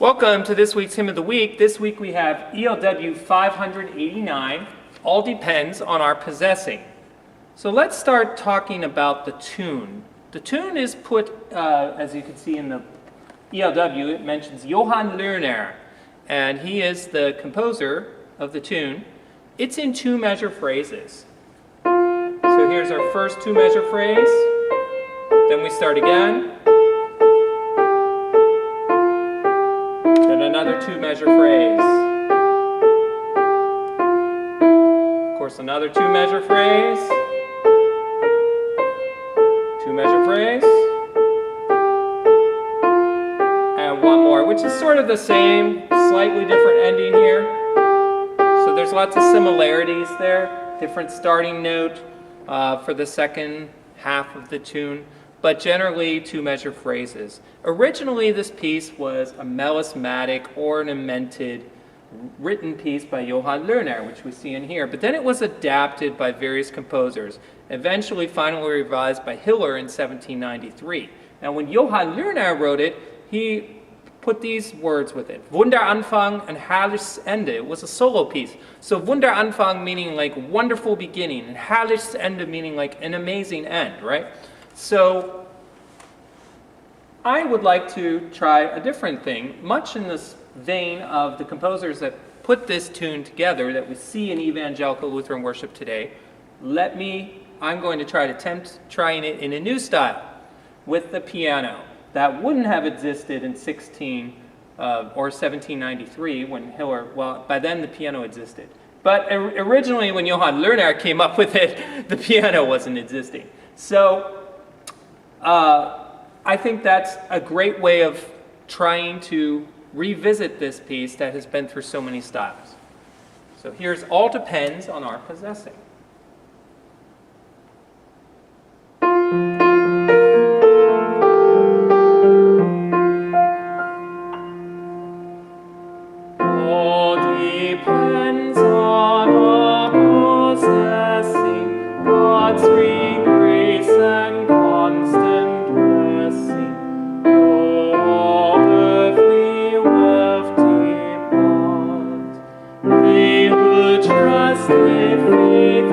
Welcome to this week's Hymn of the Week. This week we have ELW 589, All Depends on Our Possessing. So let's start talking about the tune. The tune is put, as you can see in the ELW, it mentions Johann Lerner, and he is the composer of the tune. It's in two-measure phrases. So here's our first two-measure phrase, then we start again, then another two-measure phrase. Of course, another two-measure phrase, two-measure phrase, and one more, which is sort of the same, slightly different ending here. So there's lots of similarities there, different starting note for the second half of the tune, but generally two-measure phrases. Originally, this piece was a melismatic, ornamented, written piece by Johann Lerner, which we see in here, but then it was adapted by various composers, eventually finally revised by Hiller in 1793. Now, when Johann Lerner wrote it, he put these words with it. Wunderanfang and herrliches Ende. It was a solo piece. So Wunderanfang meaning like wonderful beginning, and herrliches Ende meaning like an amazing end, right? So I would like to try a different thing, much in this vein of the composers that put this tune together that we see in evangelical Lutheran worship today. I'm going to try to attempt trying it in a new style with the piano. That wouldn't have existed in 1793 when Hiller, well, by then the piano existed. But originally when Johann Lerner came up with it, the piano wasn't existing. So I think that's a great way of trying to revisit this piece that has been through so many styles. So here's All Depends on Our Possessing. All depends on our possessing God's free grace and constant blessing. No earthly wealth depart. They who trust with faith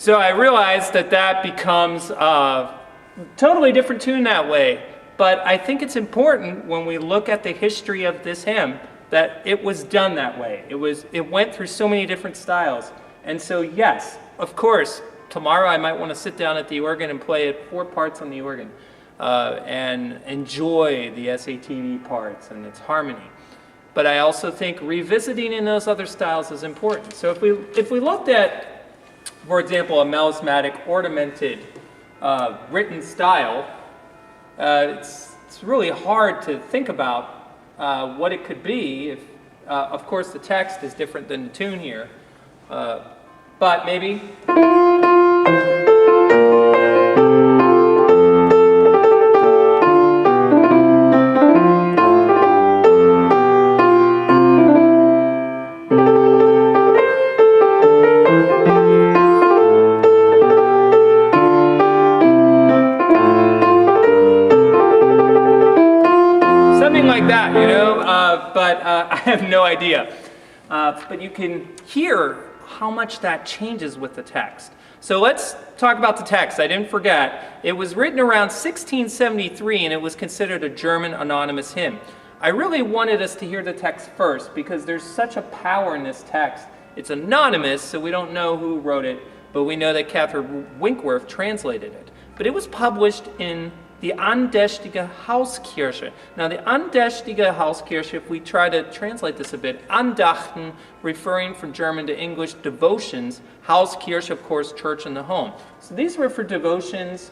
So I realized that that becomes a totally different tune that way. But I think it's important when we look at the history of this hymn that it was done that way. It went through so many different styles. And so yes, of course, tomorrow I might want to sit down at the organ and play it 4 parts on the organ and enjoy the SATV parts and its harmony. But I also think revisiting in those other styles is important. So if we looked at, for example, a melismatic ornamented written style, it's really hard to think about what it could be if, of course, the text is different than the tune here. But maybe. I have no idea. But you can hear how much that changes with the text. So let's talk about the text. I didn't forget. It was written around 1673 and it was considered a German anonymous hymn. I really wanted us to hear the text first because there's such a power in this text. It's anonymous, so we don't know who wrote it, but we know that Catherine Winkworth translated it. But it was published in the Andächtige Hauskirche. Now the Andächtige Hauskirche, if we try to translate this a bit, Andachten, referring from German to English, devotions, Hauskirche, of course, church in the home. So these were for devotions,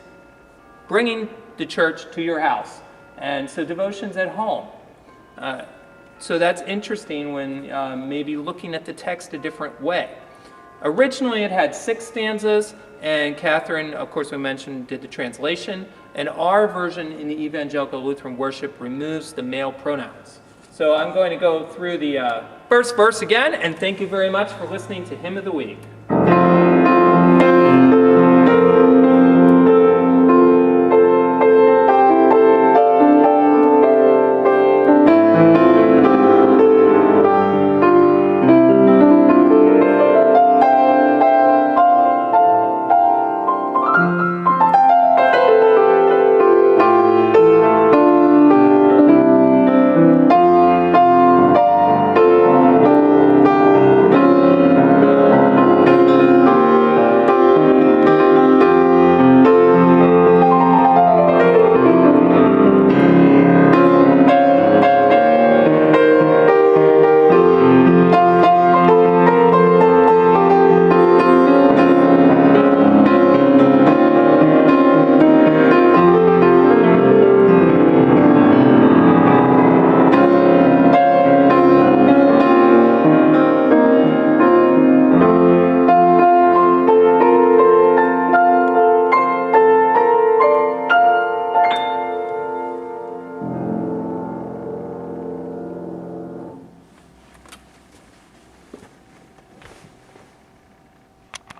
bringing the church to your house. And so devotions at home. So that's interesting when maybe looking at the text a different way. Originally it had 6 stanzas, and Catherine, of course we mentioned, did the translation. And our version in the Evangelical Lutheran Worship removes the male pronouns. So I'm going to go through the first verse again, and thank you very much for listening to Hymn of the Week.